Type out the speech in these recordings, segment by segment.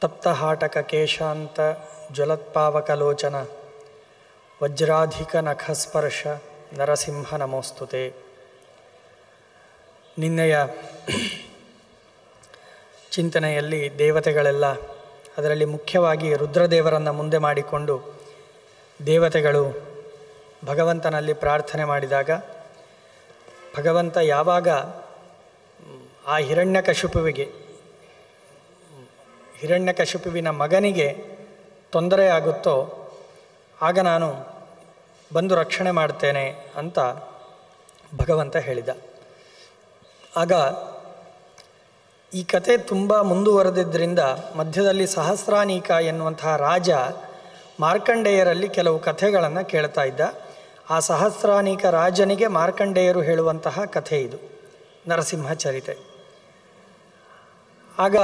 ತಪ್ತಹಾಟಕ ಕೇಶಾಂತ ಜ್ವಲತ್ಪಾವಕಲೋಚನ ವಜ್ರಾಧಿಕ ನಖಸ್ಪರ್ಶ ನರಸಿಂಹ ನಮೋಸ್ತುತೆ. ನಿನ್ನೆಯ ಚಿಂತನೆಯಲ್ಲಿ ದೇವತೆಗಳೆಲ್ಲ, ಅದರಲ್ಲಿ ಮುಖ್ಯವಾಗಿ ರುದ್ರದೇವರನ್ನು ಮುಂದೆ ಮಾಡಿಕೊಂಡು ದೇವತೆಗಳು ಭಗವಂತನಲ್ಲಿ ಪ್ರಾರ್ಥನೆ ಮಾಡಿದಾಗ ಭಗವಂತ ಯಾವಾಗ ಆ ಹಿರಣ್ಯಕಶಿಪುವಿನ ಮಗನಿಗೆ ತೊಂದರೆ ಆಗುತ್ತೋ ಆಗ ನಾನು ಬಂದು ರಕ್ಷಣೆ ಮಾಡ್ತೇನೆ ಅಂತ ಭಗವಂತ ಹೇಳಿದ. ಆಗ ಈ ಕತೆ ತುಂಬ ಮುಂದುವರೆದಿದ್ದರಿಂದ ಮಧ್ಯದಲ್ಲಿ ಸಹಸ್ರಾನೀಕ ಎನ್ನುವಂತಹ ರಾಜ ಮಾರ್ಕಂಡೇಯರಲ್ಲಿ ಕೆಲವು ಕಥೆಗಳನ್ನು ಕೇಳ್ತಾ ಇದ್ದ. ಆ ಸಹಸ್ರಾನೀಕ ರಾಜನಿಗೆ ಮಾರ್ಕಂಡೇಯರು ಹೇಳುವಂತಹ ಕಥೆ ಇದು, ನರಸಿಂಹ ಚರಿತೆ. ಆಗ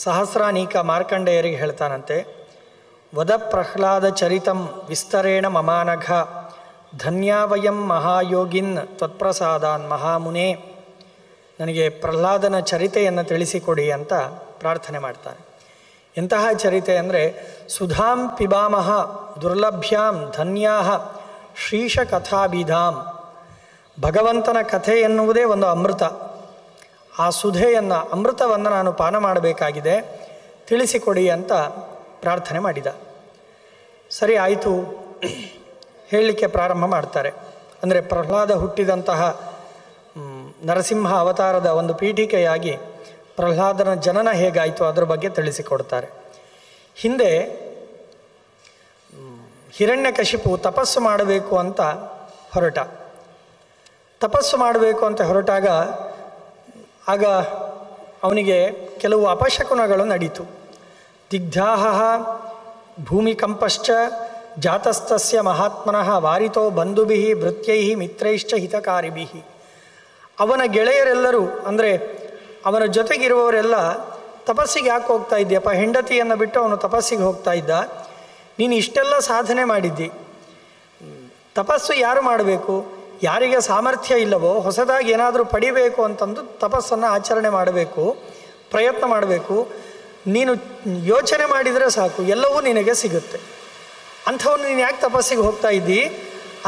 ಸಹಸ್ರಾನೀಕ ಮಾರ್ಕಂಡೇಯರಿಗೆ ಹೇಳ್ತಾನಂತೆ, ವದ ಪ್ರಹ್ಲಾದ ಚರಿತಂ ವಿಸ್ತರೇಣ ಮಮಾನಘ ಧನ್ಯಾವಯಂ ಮಹಾಯೋಗಿನ್ ತ್ವತ್ಪ್ರಸಾದಾನ್ ಮಹಾಮುನೇ. ನನಗೆ ಪ್ರಹ್ಲಾದನ ಚರಿತೆಯನ್ನು ತಿಳಿಸಿಕೊಡಿ ಅಂತ ಪ್ರಾರ್ಥನೆ ಮಾಡ್ತಾನೆ. ಎಂತಹ ಚರಿತೆ ಅಂದರೆ, ಸುಧಾಂ ಪಿಬಾಮಹ ದುರ್ಲಭ್ಯಾಂ ಧನ್ಯಾಹ ಶ್ರೀಶ ಕಥಾಭಿಧಾಂ. ಭಗವಂತನ ಕಥೆ ಎನ್ನುವುದೇ ಒಂದು ಅಮೃತ. ಆ ಸುಧೆಯನ್ನು, ಅಮೃತವನ್ನು ನಾನು ಪಾನ ಮಾಡಬೇಕಾಗಿದೆ, ತಿಳಿಸಿಕೊಡಿ ಅಂತ ಪ್ರಾರ್ಥನೆ ಮಾಡಿದ. ಸರಿ ಆಯಿತು, ಹೇಳಲಿಕ್ಕೆ ಪ್ರಾರಂಭ ಮಾಡ್ತಾರೆ. ಅಂದರೆ ಪ್ರಹ್ಲಾದ ಹುಟ್ಟಿದಂತಹ ನರಸಿಂಹ ಅವತಾರದ ಒಂದು ಪೀಠಿಕೆಯಾಗಿ ಪ್ರಹ್ಲಾದನ ಜನನ ಹೇಗಾಯಿತು ಅದರ ಬಗ್ಗೆ ತಿಳಿಸಿಕೊಡ್ತಾರೆ. ಹಿಂದೆ ಹಿರಣ್ಯಕಶಿಪು ತಪಸ್ಸು ಮಾಡಬೇಕು ಅಂತ ಹೊರಟಾಗ ಆಗ ಅವನಿಗೆ ಕೆಲವು ಅಪಶಕುನಗಳು ನಡೀತು. ದಿಗ್ಧಾಹ ಭೂಮಿಕಂಪಶ್ಚ ಜಾತಸ್ತಸ್ಯ ಮಹಾತ್ಮನಃ ವಾರಿತೋ ಬಂಧುಭಿ ಭೃತ್ಯೈ ಮಿತ್ರೈಶ್ಚ ಹಿತಕಾರಿಭಿ. ಅವನ ಗೆಳೆಯರೆಲ್ಲರೂ, ಅಂದರೆ ಅವನ ಜೊತೆಗಿರುವವರೆಲ್ಲ, ತಪಸ್ಸಿಗೆ ಯಾಕೆ ಹೋಗ್ತಾ ಇದ್ದೀಯಪ್ಪ, ಹೆಂಡತಿಯನ್ನು ಬಿಟ್ಟು ಅವನು ತಪಸ್ಸಿಗೆ ಹೋಗ್ತಾ ಇದ್ದ, ನೀನು ಇಷ್ಟೆಲ್ಲ ಸಾಧನೆ ಮಾಡಿದ್ದಿ, ತಪಸ್ಸು ಯಾರು ಮಾಡಬೇಕು, ಯಾರಿಗೆ ಸಾಮರ್ಥ್ಯ ಇಲ್ಲವೋ ಹೊಸದಾಗಿ ಏನಾದರೂ ಪಡಿಬೇಕು ಅಂತಂದು ತಪಸ್ಸನ್ನು ಆಚರಣೆ ಮಾಡಬೇಕು, ಪ್ರಯತ್ನ ಮಾಡಬೇಕು. ನೀನು ಯೋಚನೆ ಮಾಡಿದರೆ ಸಾಕು, ಎಲ್ಲವೂ ನಿನಗೆ ಸಿಗುತ್ತೆ. ಅಂಥವನ್ನು ನೀನು ಯಾಕೆ ತಪಸ್ಸಿಗೆ ಹೋಗ್ತಾ ಇದ್ದಿ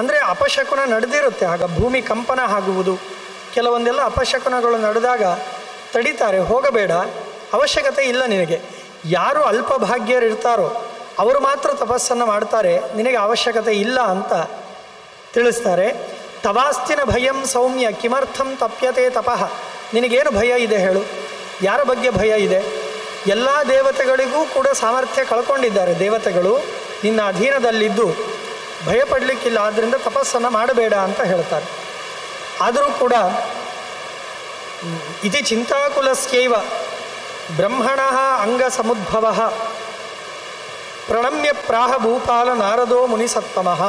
ಅಂದರೆ, ಅಪಶಕುನ ನಡೆದಿರುತ್ತೆ. ಆಗ ಭೂಮಿ ಕಂಪನ ಆಗುವುದು, ಕೆಲವೊಂದೆಲ್ಲ ಅಪಶಕುನಗಳು ನಡೆದಾಗ ತಡೀತಾರೆ, ಹೋಗಬೇಡ, ಅವಶ್ಯಕತೆ ಇಲ್ಲ ನಿನಗೆ. ಯಾರು ಅಲ್ಪಭಾಗ್ಯರಿರ್ತಾರೋ ಅವರು ಮಾತ್ರ ತಪಸ್ಸನ್ನು ಮಾಡ್ತಾರೆ, ನಿನಗೆ ಅವಶ್ಯಕತೆ ಇಲ್ಲ ಅಂತ ತಿಳಿಸ್ತಾರೆ. ತವಾಸ್ತಿನ ಭಯಂ ಸೌಮ್ಯ ಕಿಮರ್ಥಂ ತಪ್ಯತೆ ತಪಃ. ನಿನಗೇನು ಭಯ ಇದೆ ಹೇಳು, ಯಾರ ಬಗ್ಗೆ ಭಯ ಇದೆ? ಎಲ್ಲ ದೇವತೆಗಳಿಗೂ ಕೂಡ ಸಾಮರ್ಥ್ಯ ಕಳ್ಕೊಂಡಿದ್ದಾರೆ ದೇವತೆಗಳು, ನಿನ್ನ ಅಧೀನದಲ್ಲಿದ್ದು ಭಯಪಡಲಿಕ್ಕಿಲ್ಲ, ಆದ್ದರಿಂದ ತಪಸ್ಸನ್ನು ಮಾಡಬೇಡ ಅಂತ ಹೇಳ್ತಾರೆ. ಆದರೂ ಕೂಡ ಇತಿ ಚಿಂತಾಕುಲಸ್ಯೈವ ಬ್ರಹ್ಮಣ ಅಂಗ ಸಮುದ್ಭವ ಪ್ರಣಮ್ಯ ಪ್ರಾಹ ಭೂಪಾಲ ನಾರದೋ ಮುನಿಸತ್ತಮಃ.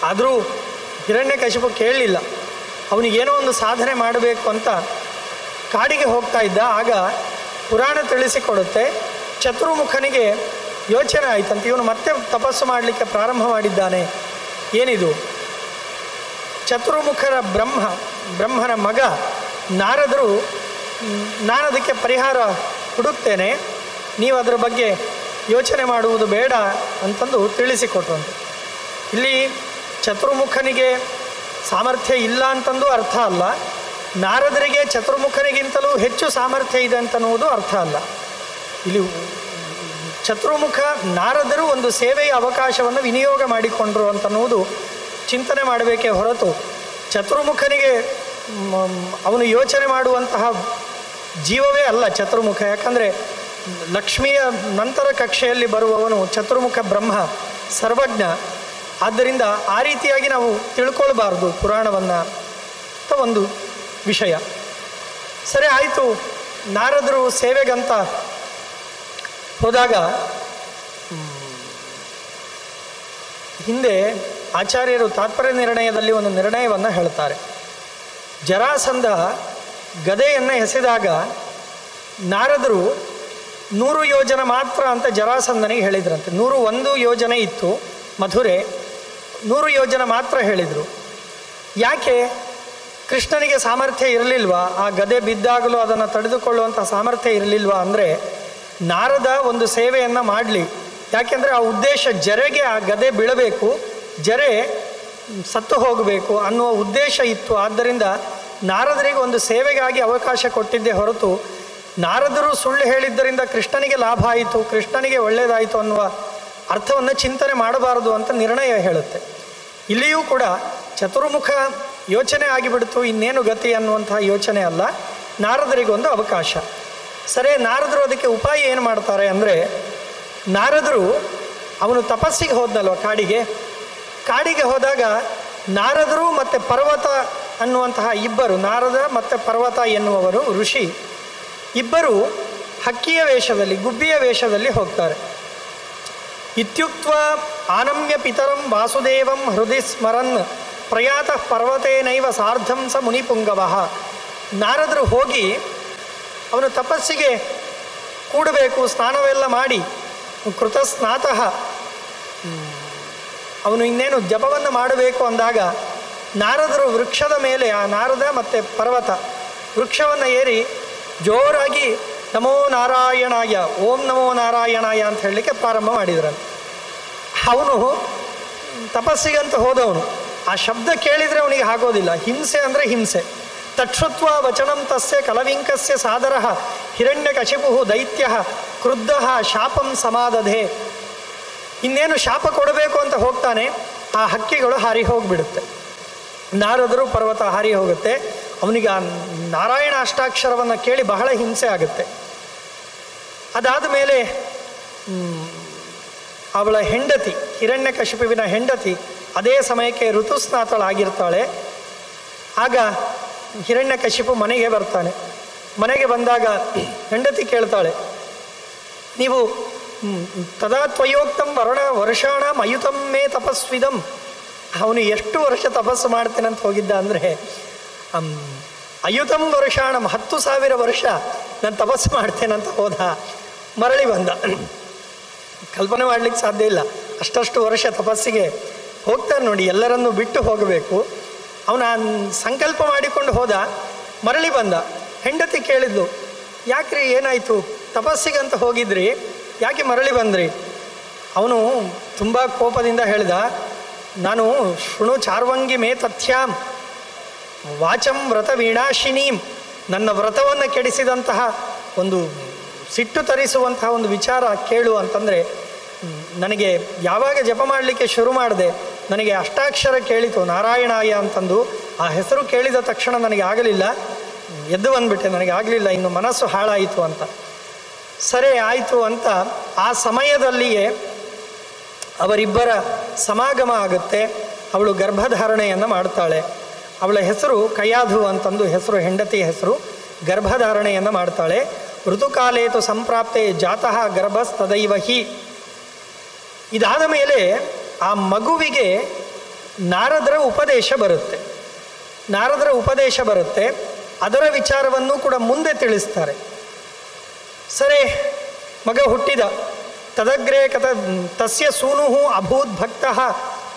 ಆದರೂ ಹಿರಣ್ಯಕಶಿಪು ಕೇಳಲಿಲ್ಲ. ಅವನಿಗೇನೋ ಒಂದು ಸಾಧನೆ ಮಾಡಬೇಕು ಅಂತ ಕಾಡಿಗೆ ಹೋಗ್ತಾ ಇದ್ದ. ಆಗ ಪುರಾಣ ತಿಳಿಸಿಕೊಡುತ್ತೆ, ಚತುರ್ಮುಖನಿಗೆ ಯೋಚನೆ ಆಯ್ತಂತೆ, ಇವನು ಮತ್ತೆ ತಪಸ್ಸು ಮಾಡಲಿಕ್ಕೆ ಪ್ರಾರಂಭ ಮಾಡಿದ್ದಾನೆ, ಏನಿದು? ಚತುರ್ಮುಖರ ಬ್ರಹ್ಮನ ಮಗ ನಾರದರು, ನಾನದಕ್ಕೆ ಪರಿಹಾರ ಹುಡುಕ್ತೇನೆ, ನೀವು ಅದರ ಬಗ್ಗೆ ಯೋಚನೆ ಮಾಡುವುದು ಬೇಡ ಅಂತಂದು ತಿಳಿಸಿಕೊಟ್ರಂತೆ. ಇಲ್ಲಿ ಚತುರ್ಮುಖನಿಗೆ ಸಾಮರ್ಥ್ಯ ಇಲ್ಲ ಅಂತಂದು ಅರ್ಥ ಅಲ್ಲ, ನಾರದರಿಗೆ ಚತುರ್ಮುಖನಿಗಿಂತಲೂ ಹೆಚ್ಚು ಸಾಮರ್ಥ್ಯ ಇದೆ ಅಂತನ್ನುವುದು ಅರ್ಥ ಅಲ್ಲ. ಇಲ್ಲಿ ಚತುರ್ಮುಖ ನಾರದರು ಒಂದು ಸೇವೆಯ ಅವಕಾಶವನ್ನು ವಿನಿಯೋಗ ಮಾಡಿಕೊಂಡ್ರು ಅಂತನ್ನುವುದು ಚಿಂತನೆ ಮಾಡಬೇಕೇ ಹೊರತು, ಚತುರ್ಮುಖನಿಗೆ ಅವನು ಯೋಚನೆ ಮಾಡುವಂತಹ ಜೀವವೇ ಅಲ್ಲ ಚತುರ್ಮುಖ. ಯಾಕಂದರೆ ಲಕ್ಷ್ಮಿಯ ನಂತರ ಕಕ್ಷೆಯಲ್ಲಿ ಬರುವವನು ಚತುರ್ಮುಖ ಬ್ರಹ್ಮ, ಸರ್ವಜ್ಞ. ಆದ್ದರಿಂದ ಆ ರೀತಿಯಾಗಿ ನಾವು ತಿಳ್ಕೊಳ್ಬಾರ್ದು ಪುರಾಣವನ್ನು ಅಂತ ಒಂದು ವಿಷಯ. ಸರಿ ಆಯಿತು, ನಾರದರು ಸೇವೆಗಂತ ಹೋದಾಗ ಹಿಂದೆ ಆಚಾರ್ಯರು ತಾತ್ಪರ್ಯ ನಿರ್ಣಯದಲ್ಲಿ ಒಂದು ನಿರ್ಣಯವನ್ನು ಹೇಳ್ತಾರೆ. ಜರಾಸಂಧ ಗದೆಯನ್ನು ಎಸೆದಾಗ ನಾರದರು 100 ಯೋಜನ ಮಾತ್ರ ಅಂತ ಜರಾಸಂಧನಿಗೆ ಹೇಳಿದ್ರಂತೆ. 101 ಯೋಜನೆ ಇತ್ತು ಮಧುರೆ, 100 ಯೋಜನ ಮಾತ್ರ ಹೇಳಿದರು. ಯಾಕೆ? ಕೃಷ್ಣನಿಗೆ ಸಾಮರ್ಥ್ಯ ಇರಲಿಲ್ವಾ? ಆ ಗದೆ ಬಿದ್ದಾಗಲೂ ಅದನ್ನು ತಡೆದುಕೊಳ್ಳುವಂಥ ಸಾಮರ್ಥ್ಯ ಇರಲಿಲ್ವಾ ಅಂದರೆ ನಾರದ ಒಂದು ಸೇವೆಯನ್ನು ಮಾಡಲಿ. ಯಾಕೆಂದರೆ ಆ ಉದ್ದೇಶ ಜರೆಗೆ ಆ ಗದೆ ಬೀಳಬೇಕು, ಜರೆ ಸತ್ತು ಹೋಗಬೇಕು ಅನ್ನುವ ಉದ್ದೇಶ ಇತ್ತು. ಆದ್ದರಿಂದ ನಾರದರಿಗೆ ಒಂದು ಸೇವೆಗಾಗಿ ಅವಕಾಶ ಕೊಟ್ಟಿದ್ದೇ ಹೊರತು ನಾರದರು ಸುಳ್ಳು ಹೇಳಿದ್ದರಿಂದ ಕೃಷ್ಣನಿಗೆ ಲಾಭ ಆಯಿತು, ಕೃಷ್ಣನಿಗೆ ಒಳ್ಳೆಯದಾಯಿತು ಅನ್ನುವ ಅರ್ಥವನ್ನು ಚಿಂತನೆ ಮಾಡಬಾರದು ಅಂತ ನಿರ್ಣಯ ಹೇಳುತ್ತೆ. ಇಲ್ಲಿಯೂ ಕೂಡ ಚತುರ್ಮುಖ ಯೋಚನೆ ಆಗಿಬಿಡ್ತು, ಇನ್ನೇನು ಗತಿ ಅನ್ನುವಂತಹ ಯೋಚನೆ ಅಲ್ಲ, ನಾರದರಿಗೊಂದು ಅವಕಾಶ. ಸರಿ, ನಾರದರು ಅದಕ್ಕೆ ಉಪಾಯ ಏನು ಮಾಡ್ತಾರೆ ಅಂದರೆ, ನಾರದರು ಅವನು ತಪಸ್ಸಿಗೆ ಹೋದ್ನಲ್ವ ಕಾಡಿಗೆ ಹೋದಾಗ ನಾರದರು ಮತ್ತು ಪರ್ವತ ಅನ್ನುವಂತಹ ಇಬ್ಬರು, ನಾರದ ಮತ್ತು ಪರ್ವತ ಎನ್ನುವವರು ಋಷಿ ಇಬ್ಬರು ಹಕ್ಕಿಯ ವೇಷದಲ್ಲಿ, ಗುಬ್ಬಿಯ ವೇಷದಲ್ಲಿ ಹೋಗ್ತಾರೆ. ಇತ್ಯುಕ್ತ ಆನಮ್ಯ ಪಿತರಂ ವಾಸುದೇವಂ ಹೃದಯ ಸ್ಮರನ್ ಪ್ರಯಾತಃ ಪರ್ವತೇನೈವ ಸಾರ್ಧಂ ಸ ಮುನಿಪುಂಗವಃ. ನಾರದರು ಹೋಗಿ ಅವನು ತಪಸ್ಸಿಗೆ ಕೂಡಬೇಕು, ಸ್ನಾನವೆಲ್ಲ ಮಾಡಿ ಕೃತಸ್ನಾತಃ ಅವನು ಇನ್ನೇನು ಜಪವನ್ನು ಮಾಡಬೇಕು ಅಂದಾಗ ನಾರದರು ವೃಕ್ಷದ ಮೇಲೆ, ಆ ನಾರದ ಮತ್ತು ಪರ್ವತ ವೃಕ್ಷವನ್ನು ಏರಿ ಜೋರಾಗಿ ನಮೋ ನಾರಾಯಣಾಯ, ಓಂ ನಮೋ ನಾರಾಯಣಾಯ ಅಂತ ಹೇಳಲಿಕ್ಕೆ ಪ್ರಾರಂಭ ಮಾಡಿದ್ರಂತೆ. ಅವನು ತಪಸ್ಸಿಗಂತ ಹೋದವನು, ಆ ಶಬ್ದ ಕೇಳಿದರೆ ಅವನಿಗೆ ಆಗೋದಿಲ್ಲ. ಹಿಂಸೆ ಅಂದರೆ ಹಿಂಸೆ. ತಕ್ಷುತ್ವ ವಚನಂ ತಸ್ಯ ಕಲವಿಂಕಸ್ಯ ಸಾದರ ಹಿರಣ್ಯಕಶಿಪು ದೈತ್ಯ ಕ್ರುದ್ಧ ಶಾಪಂ ಸಮಾದಧೆ. ಇನ್ನೇನು ಶಾಪ ಕೊಡಬೇಕು ಅಂತ ಹೋಗ್ತಾನೆ, ಆ ಹಕ್ಕಿಗಳು ಹಾರಿ ಹೋಗಿಬಿಡುತ್ತೆ. ನಾರದರು ಪರ್ವತ ಹಾರಿ ಹೋಗುತ್ತೆ. ಅವನಿಗೆ ಆ ನಾರಾಯಣ ಅಷ್ಟಾಕ್ಷರವನ್ನು ಕೇಳಿ ಬಹಳ ಹಿಂಸೆ ಆಗುತ್ತೆ. ಅದಾದ ಮೇಲೆ ಅವಳ ಹೆಂಡತಿ, ಹಿರಣ್ಯಕಶಿಪುವಿನ ಹೆಂಡತಿ ಅದೇ ಸಮಯಕ್ಕೆ ಋತುಸ್ನಾತಳಾಗಿರ್ತಾಳೆ. ಆಗ ಹಿರಣ್ಯಕಶಿಪು ಮನೆಗೆ ಬರ್ತಾನೆ. ಮನೆಗೆ ಬಂದಾಗ ಹೆಂಡತಿ ಕೇಳ್ತಾಳೆ, ನೀವು ತದಾ ತ್ವಯೋಕ್ತಂ ವರ್ಷಾಣ ಅಯುತಂ ಮೇ ತಪಸ್ವಿದಂ. ಅವನು ಎಷ್ಟು ವರ್ಷ ತಪಸ್ಸು ಮಾಡ್ತೇನಂತ ಹೋಗಿದ್ದ ಅಂದರೆ, ಅಯುತಂ ವರ್ಷಾಣಂ 10,000 ವರ್ಷ ನಾನು ತಪಸ್ಸು ಮಾಡ್ತೇನಂತ ಹೋದ. ಮರಳಿ ಬಂದ. ಕಲ್ಪನೆ ಮಾಡಲಿಕ್ಕೆ ಸಾಧ್ಯ ಇಲ್ಲ, ಅಷ್ಟಷ್ಟು ವರ್ಷ ತಪಸ್ಸಿಗೆ ಹೋಗ್ತಾನೆ ನೋಡಿ. ಎಲ್ಲರನ್ನೂ ಬಿಟ್ಟು ಹೋಗಬೇಕು. ಅವನ ಸಂಕಲ್ಪ ಮಾಡಿಕೊಂಡು ಹೋದ, ಮರಳಿ ಬಂದ. ಹೆಂಡತಿ ಕೇಳಿದ್ಲು, ಯಾಕ್ರಿ ಏನಾಯಿತು, ತಪಸ್ಸಿಗಂತ ಹೋಗಿದ್ರಿ, ಯಾಕೆ ಮರಳಿ ಬಂದ್ರಿ? ಅವನು ತುಂಬ ಕೋಪದಿಂದ ಹೇಳಿದ, ನಾನು ಶೃಣು ಚಾರ್ವಂಗಿ ಮೇ ತಥ್ಯಾಂ ವಾಚಂ ವ್ರತ ವೀಣಾಶಿನೀಂ. ನನ್ನ ವ್ರತವನ್ನು ಕೆಡಿಸಿದಂತಹ ಒಂದು ಸಿಟ್ಟು ತರಿಸುವಂತಹ ಒಂದು ವಿಚಾರ ಕೇಳು ಅಂತಂದರೆ, ನನಗೆ ಯಾವಾಗ ಜಪ ಮಾಡಲಿಕ್ಕೆ ಶುರು ಮಾಡಿದೆ ನನಗೆ ಅಷ್ಟಾಕ್ಷರ ಕೇಳಿತು ನಾರಾಯಣಾಯ ಅಂತಂದು. ಆ ಹೆಸರು ಕೇಳಿದ ತಕ್ಷಣ ನನಗೆ ಆಗಲಿಲ್ಲ, ಎದ್ದು ಬಂದುಬಿಟ್ಟೆ, ನನಗೆ ಆಗಲಿಲ್ಲ, ಇನ್ನು ಮನಸ್ಸು ಹಾಳಾಯಿತು ಅಂತ. ಸರಿ ಆಯಿತು ಅಂತ ಆ ಸಮಯದಲ್ಲಿಯೇ ಅವರಿಬ್ಬರ ಸಮಾಗಮ ಆಗುತ್ತೆ. ಅವಳು ಗರ್ಭಧಾರಣೆಯನ್ನು ಮಾಡ್ತಾಳೆ. ಅವಳ ಹೆಸರು ಕಯಾಧು ಅಂತಂದು ಹೆಸರು, ಹೆಂಡತಿಯ ಹೆಸರು. ಗರ್ಭಧಾರಣೆಯನ್ನು ಮಾಡ್ತಾಳೆ. ಋತುಕಾಲೇತು ಸಂಪ್ರಾಪ್ತೆ ಜಾತಃ ಗರ್ಭಸ್ತದೈವ ಹಿ. ಇದಾದ ಮೇಲೆ ಆ ಮಗುವಿಗೆ ನಾರದರ ಉಪದೇಶ ಬರುತ್ತೆ. ಅದರ ವಿಚಾರವನ್ನು ಕೂಡ ಮುಂದೆ ತಿಳಿಸ್ತಾರೆ. ಸರಿ, ಮಗ ಹುಟ್ಟಿದ. ತದಗ್ರೇ ತಸ್ಯ ಸೂನು ಅಭೂತ್ ಭಕ್ತ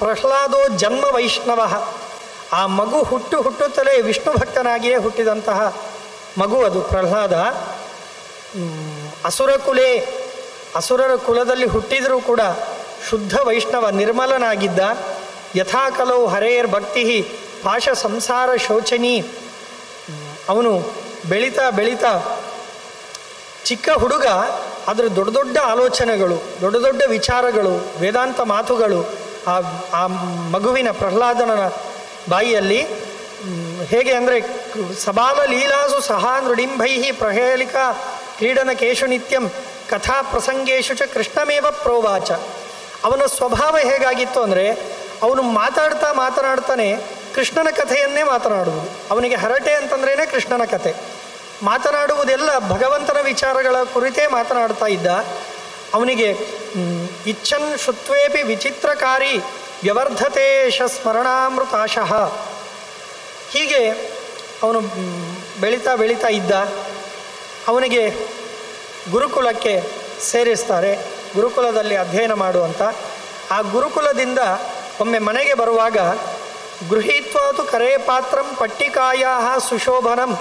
ಪ್ರಹ್ಲಾದೋ ಜನ್ಮ ವೈಷ್ಣವ. ಆ ಮಗು ಹುಟ್ಟುತ್ತಲೇ ವಿಷ್ಣು ಭಕ್ತನಾಗಿಯೇ ಹುಟ್ಟಿದಂತಹ ಮಗು ಅದು ಪ್ರಹ್ಲಾದ. ಅಸುರರ ಕುಲದಲ್ಲಿ ಹುಟ್ಟಿದರೂ ಕೂಡ ಶುದ್ಧ ವೈಷ್ಣವ, ನಿರ್ಮಲನಾಗಿದ್ದ. ಯಥಾಕಲೌ ಹರೇರ್ ಭಕ್ತಿ ಪಾಶ ಸಂಸಾರ ಶೋಚನೀ. ಅವನು ಬೆಳೀತಾ ಚಿಕ್ಕ ಹುಡುಗ, ಅದರ ದೊಡ್ಡ ದೊಡ್ಡ ಆಲೋಚನೆಗಳು, ದೊಡ್ಡ ದೊಡ್ಡ ವಿಚಾರಗಳು, ವೇದಾಂತ ಮಾತುಗಳು ಆ ಮಗುವಿನ ಪ್ರಹ್ಲಾದನ ಬಾಯಿಯಲ್ಲಿ. ಹೇಗೆ ಅಂದರೆ, ಸಬಾಲ ಲೀಲಾಸು ಸಹ ನೃಡಿಂಭೈ ಪ್ರಹೇಲಿಕಾ ಕ್ರೀಡನಕೇಶು ನಿತ್ಯಂ ಕಥಾ ಪ್ರಸಂಗೇಶು ಚ ಕೃಷ್ಣಮೇವ ಪ್ರೋವಾಚ. ಅವನ ಸ್ವಭಾವ ಹೇಗಾಗಿತ್ತು ಅಂದರೆ, ಅವನು ಮಾತನಾಡ್ತಾನೆ ಕೃಷ್ಣನ ಕಥೆಯನ್ನೇ ಮಾತನಾಡುವುದು. ಅವನಿಗೆ ಹರಟೆ ಅಂತಂದ್ರೇ ಕೃಷ್ಣನ ಕಥೆ. ಮಾತನಾಡುವುದೆಲ್ಲ ಭಗವಂತನ ವಿಚಾರಗಳ ಕುರಿತೇ ಮಾತನಾಡ್ತಾ ಇದ್ದ. ಅವನಿಗೆ ಇಚ್ಛನ್ ಶುತ್ವೇಪಿ ವಿಚಿತ್ರಕಾರಿ ವ್ಯವರ್ಧತೇಶ ಸ್ಮರಣಾಮೃತಾಶಃ. ಹೀಗೆ ಅವನು ಬೆಳೀತಾ ಇದ್ದ. ಅವನಿಗೆ ಗುರುಕುಲಕ್ಕೆ ಸೇರಿಸ್ತಾರೆ, ಗುರುಕುಲದಲ್ಲಿ ಅಧ್ಯಯನ ಮಾಡುವಂಥ. ಆ ಗುರುಕುಲದಿಂದ ಒಮ್ಮೆ ಮನೆಗೆ ಬರುವಾಗ ಗೃಹೀತ್ವಾತು ಕರೇ ಪಾತ್ರಂ ಪಟ್ಟಿಕಾಯಾ ಸುಶೋಭನಂ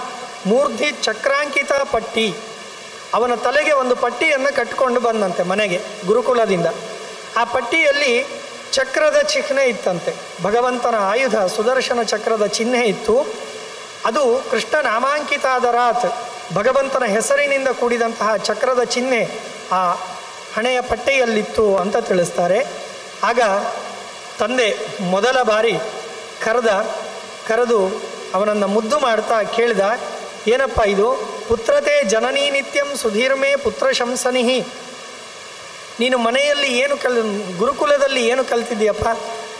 ಮೂರ್ಧಿ ಚಕ್ರಾಂಕಿತ ಪಟ್ಟಿ. ಅವನ ತಲೆಗೆ ಒಂದು ಪಟ್ಟಿಯನ್ನು ಕಟ್ಟಿಕೊಂಡು ಬಂದಂತೆ ಮನೆಗೆ ಗುರುಕುಲದಿಂದ. ಆ ಪಟ್ಟಿಯಲ್ಲಿ ಚಕ್ರದ ಚಿಹ್ನೆ ಇತ್ತಂತೆ, ಭಗವಂತನ ಆಯುಧ ಸುದರ್ಶನ ಚಕ್ರದ ಚಿಹ್ನೆ ಇತ್ತು. ಅದು ಕೃಷ್ಣ ನಾಮಾಂಕಿತಾದರಾತ್, ಭಗವಂತನ ಹೆಸರಿನಿಂದ ಕೂಡಿದಂತಹ ಚಕ್ರದ ಚಿಹ್ನೆ ಆ ಹಣೆಯ ಪಟ್ಟಿಯಲ್ಲಿತ್ತು ಅಂತ ತಿಳಿಸ್ತಾರೆ. ಆಗ ತಂದೆ ಮೊದಲ ಬಾರಿ ಕರೆದು ಅವನನ್ನು ಮುದ್ದು ಮಾಡ್ತಾ ಕೇಳಿದ, ಏನಪ್ಪ ಇದು? ಪುತ್ರತೆ ಜನನೀ ನಿತ್ಯಂ ಸುಧೀರ್ಮೇ ಪುತ್ರ ಶಂಸನಿಹಿ. ನೀನು ಮನೆಯಲ್ಲಿ ಏನು ಗುರುಕುಲದಲ್ಲಿ ಏನು ಕಲ್ತಿದ್ದೀಯಪ್ಪ?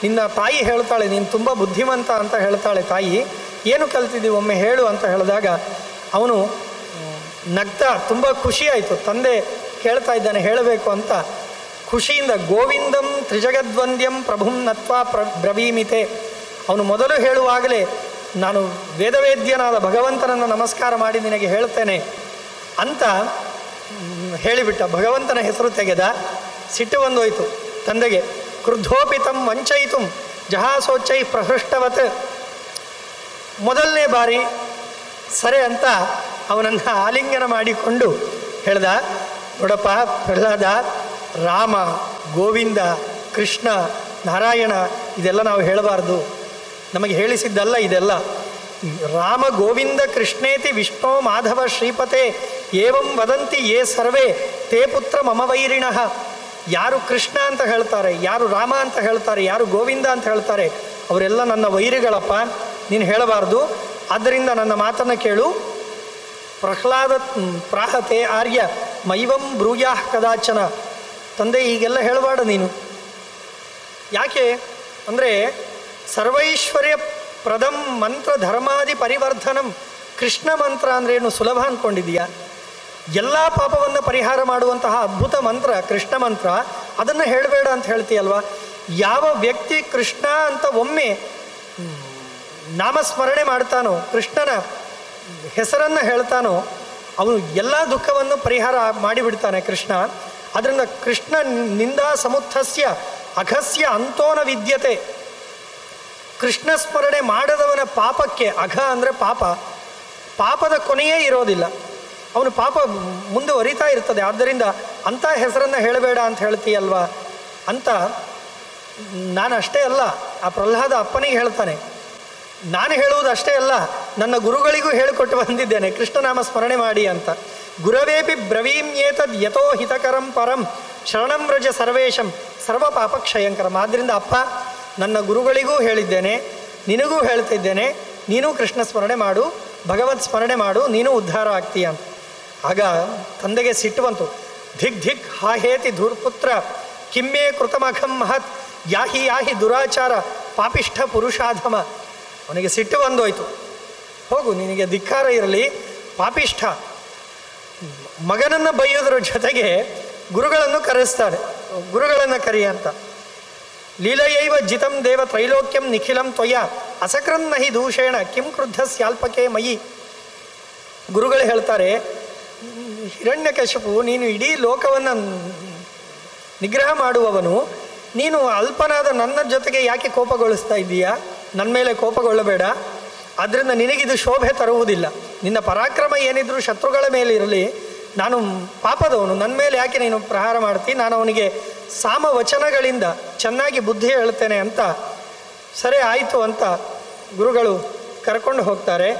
ನಿನ್ನ ತಾಯಿ ಹೇಳ್ತಾಳೆ, ನೀನು ತುಂಬ ಬುದ್ಧಿವಂತ ಅಂತ ಹೇಳ್ತಾಳೆ ತಾಯಿ. ಏನು ಕಲ್ತಿದ್ದೀವಿ ಒಮ್ಮೆ ಹೇಳು ಅಂತ ಹೇಳಿದಾಗ ಅವನು ನಗ್ತಾ, ತುಂಬ ಖುಷಿಯಾಯಿತು, ತಂದೆ ಕೇಳ್ತಾ ಇದ್ದಾನೆ ಹೇಳಬೇಕು ಅಂತ ಖುಷಿಯಿಂದ ಗೋವಿಂದಂ ತ್ರಿಜಗದ್ವಂದ್ಯಂ ಪ್ರಭುಂ ನತ್ವಾ ಬ್ರವೀಮಿತೆ. ಅವನು ಮೊದಲು ಹೇಳುವಾಗಲೇ ನಾನು ವೇದವೇದ್ಯನಾದ ಭಗವಂತನನ್ನು ನಮಸ್ಕಾರ ಮಾಡಿ ನಿನಗೆ ಹೇಳ್ತೇನೆ ಅಂತ ಹೇಳಿಬಿಟ್ಟ. ಭಗವಂತನ ಹೆಸರು ತೆಗೆದ. ಸಿಟ್ಟು ಬಂದೋಯ್ತು ತಂದೆಗೆ. ಕ್ರುದ್ಧೋಪಿತಂ ವಂಚಯಿತು ಜಹಾಸೋಚ್ಚೈ ಪ್ರಹೃಷ್ಟವತ್. ಮೊದಲನೇ ಬಾರಿ ಸರಿ ಅಂತ ಅವನನ್ನು ಆಲಿಂಗನ ಮಾಡಿಕೊಂಡು ಹೇಳ್ದ, ನೋಡಪ್ಪ ಪ್ರಹ್ಲಾದ, ರಾಮ, ಗೋವಿಂದ, ಕೃಷ್ಣ, ನಾರಾಯಣ ಇದೆಲ್ಲ ನಾವು ಹೇಳಬಾರ್ದು, ನಮಗೆ ಹೇಳಿಸಿದ್ದಲ್ಲ ಇದೆಲ್ಲ. ರಾಮ ಗೋವಿಂದ ಕೃಷ್ಣೇತಿ ವಿಷ್ಣು ಮಾಧವ ಶ್ರೀಪತೆ ಏವಂ ವದಂತಿ ಯೇ ಸರ್ವೇ ತೇ ಪುತ್ರ ಮಮ ವೈರಿಣಃ. ಯಾರು ಕೃಷ್ಣ ಅಂತ ಹೇಳ್ತಾರೆ, ಯಾರು ರಾಮ ಅಂತ ಹೇಳ್ತಾರೆ, ಯಾರು ಗೋವಿಂದ ಅಂತ ಹೇಳ್ತಾರೆ, ಅವರೆಲ್ಲ ನನ್ನ ವೈರಿಗಳಪ್ಪ, ನೀನು ಹೇಳಬಾರ್ದು. ಆದ್ದರಿಂದ ನನ್ನ ಮಾತನ್ನು ಕೇಳು. ಪ್ರಹ್ಲಾದ ಪ್ರಾಹತೆ ಆರ್ಯ ಮೈವಂ ಬ್ರೂಯಾಃ ಕದಾಚನ. ತಂದೆ ಹೀಗೆಲ್ಲ ಹೇಳಬಾರ್ದು ನೀನು. ಯಾಕೆ ಅಂದರೆ ಸರ್ವೈಶ್ವರ್ಯ ಪ್ರದಂ ಮಂತ್ರ ಧರ್ಮಾದಿ ಪರಿವರ್ಧನಂ. ಕೃಷ್ಣ ಮಂತ್ರ ಅಂದ್ರೇನು ಸುಲಭ ಅಂದ್ಕೊಂಡಿದೆಯಾ? ಎಲ್ಲ ಪಾಪವನ್ನು ಪರಿಹಾರ ಮಾಡುವಂತಹ ಅದ್ಭುತ ಮಂತ್ರ ಕೃಷ್ಣ ಮಂತ್ರ. ಅದನ್ನು ಹೇಳಬೇಡ ಅಂತ ಹೇಳ್ತೀಯಲ್ವ. ಯಾವ ವ್ಯಕ್ತಿ ಕೃಷ್ಣ ಅಂತ ಒಮ್ಮೆ ನಾಮಸ್ಮರಣೆ ಮಾಡ್ತಾನೋ, ಕೃಷ್ಣನ ಹೆಸರನ್ನು ಹೇಳ್ತಾನೋ, ಅವನು ಎಲ್ಲ ದುಃಖವನ್ನು ಪರಿಹಾರ ಮಾಡಿಬಿಡ್ತಾನೆ ಕೃಷ್ಣ. ಅದರಿಂದ ಕೃಷ್ಣ ನಿಂದಾ ಸಮುತ್ಥಸ್ಯ ಅಘಸ್ಯ ಅಂತೋನ ವಿದ್ಯತೆ. ಕೃಷ್ಣ ಸ್ಮರಣೆ ಮಾಡದವನ ಪಾಪಕ್ಕೆ, ಅಘ ಅಂದರೆ ಪಾಪ, ಪಾಪದ ಕೊನೆಯೇ ಇರೋದಿಲ್ಲ, ಅವನು ಪಾಪ ಮುಂದುವರಿತಾ ಇರ್ತದೆ. ಆದ್ದರಿಂದ ಅಂಥ ಹೆಸರನ್ನು ಹೇಳಬೇಡ ಅಂತ ಹೇಳ್ತೀಯಲ್ವ ಅಂತ. ನಾನು ಅಷ್ಟೇ ಅಲ್ಲ, ಆ ಪ್ರಹ್ಲಾದ ಅಪ್ಪನಿಗೆ ಹೇಳ್ತಾನೆ, ನಾನು ಹೇಳುವುದು ಅಷ್ಟೇ ಅಲ್ಲ, ನನ್ನ ಗುರುಗಳಿಗೂ ಹೇಳಿಕೊಟ್ಟು ಬಂದಿದ್ದೇನೆ ಕೃಷ್ಣನಾಮ ಸ್ಮರಣೆ ಮಾಡಿ ಅಂತ. ಗುರವೇಪಿ ಬ್ರವೀಮ್ಯೇತದ್ ಯಥೋ ಹಿತಕರಂ ಪರಂ ಶರಣಂ ವ್ರಜ ಸರ್ವೇಶಂ ಸರ್ವ ಪಾಪ ಕ್ಷಯಂಕರಂ. ಆದ್ದರಿಂದ ಅಪ್ಪ, ನನ್ನ ಗುರುಗಳಿಗೂ ಹೇಳಿದ್ದೇನೆ, ನಿನಗೂ ಹೇಳ್ತಿದ್ದೇನೆ, ನೀನು ಕೃಷ್ಣ ಸ್ಮರಣೆ ಮಾಡು, ಭಗವತ್ ಸ್ಮರಣೆ ಮಾಡು, ನೀನು ಉದ್ಧಾರ ಆಗ್ತೀಯ ಅಂತ. ಆಗ ತಂದೆಗೆ ಸಿಟ್ಟು ಬಂತು. ಧಿಕ್ ಧಿಕ್ ಹಾಹೇತಿ ಧೂರ್ಪುತ್ರ ಕಿಮ್ಮೇ ಕೃತಮಘಂ ಮಹತ್ ಯಾಹಿ ಯಾಹಿ ದುರಾಚಾರ ಪಾಪಿಷ್ಠ ಪುರುಷಾಧಮ. ಅವನಿಗೆ ಸಿಟ್ಟು ಬಂದೋಯ್ತು. ಹೋಗು, ನಿನಗೆ ಧಿಕ್ಕಾರ ಇರಲಿ, ಪಾಪಿಷ್ಠ. ಮಗನನ್ನು ಬೈಯೋದ್ರ ಜೊತೆಗೆ ಗುರುಗಳನ್ನು ಕರೆಸ್ತಾನೆ, ಗುರುಗಳನ್ನು ಕರಿ ಅಂತ. ಲೀಲೆಯೈವ ಜಿತಂ ದೇವ ತ್ರೈಲೋಕ್ಯಂ ನಿಖಿಲಂ ತ್ವಯ ಅಸಕೃನ್ನ ಹಿ ದೂಷೇಣ ಕಿಂ ಕ್ರುದ್ಧ ಸ್ಯಾಲ್ಪಕೆ ಮಯಿ. ಗುರುಗಳು ಹೇಳ್ತಾರೆ, ಹಿರಣ್ಯಕಶಿಪು, ನೀನು ಇಡೀ ಲೋಕವನ್ನು ನಿಗ್ರಹ ಮಾಡುವವನು, ನೀನು ಅಲ್ಪನಾದ ನನ್ನ ಜೊತೆಗೆ ಯಾಕೆ ಕೋಪಗೊಳಿಸ್ತಾ ಇದ್ದೀಯಾ? ನನ್ನ ಮೇಲೆ ಕೋಪಗೊಳ್ಳಬೇಡ, ಆದ್ದರಿಂದ ನಿನಗಿದು ಶೋಭೆ ತರುವುದಿಲ್ಲ. ನಿನ್ನ ಪರಾಕ್ರಮ ಏನಿದ್ರೂ ಶತ್ರುಗಳ ಮೇಲೆ ಇರಲಿ, ನಾನು ಪಾಪದವನು, ನನ್ನ ಮೇಲೆ ಯಾಕೆ ನೀನು ಪ್ರಹಾರ ಮಾಡ್ತೀನಿ? ನಾನು ಅವನಿಗೆ ಸಾಮವಚನಗಳಿಂದ ಚೆನ್ನಾಗಿ ಬುದ್ಧಿ ಹೇಳ್ತೇನೆ ಅಂತ. ಸರಿ ಆಯಿತು ಅಂತ ಗುರುಗಳು ಕರ್ಕೊಂಡು ಹೋಗ್ತಾರೆ.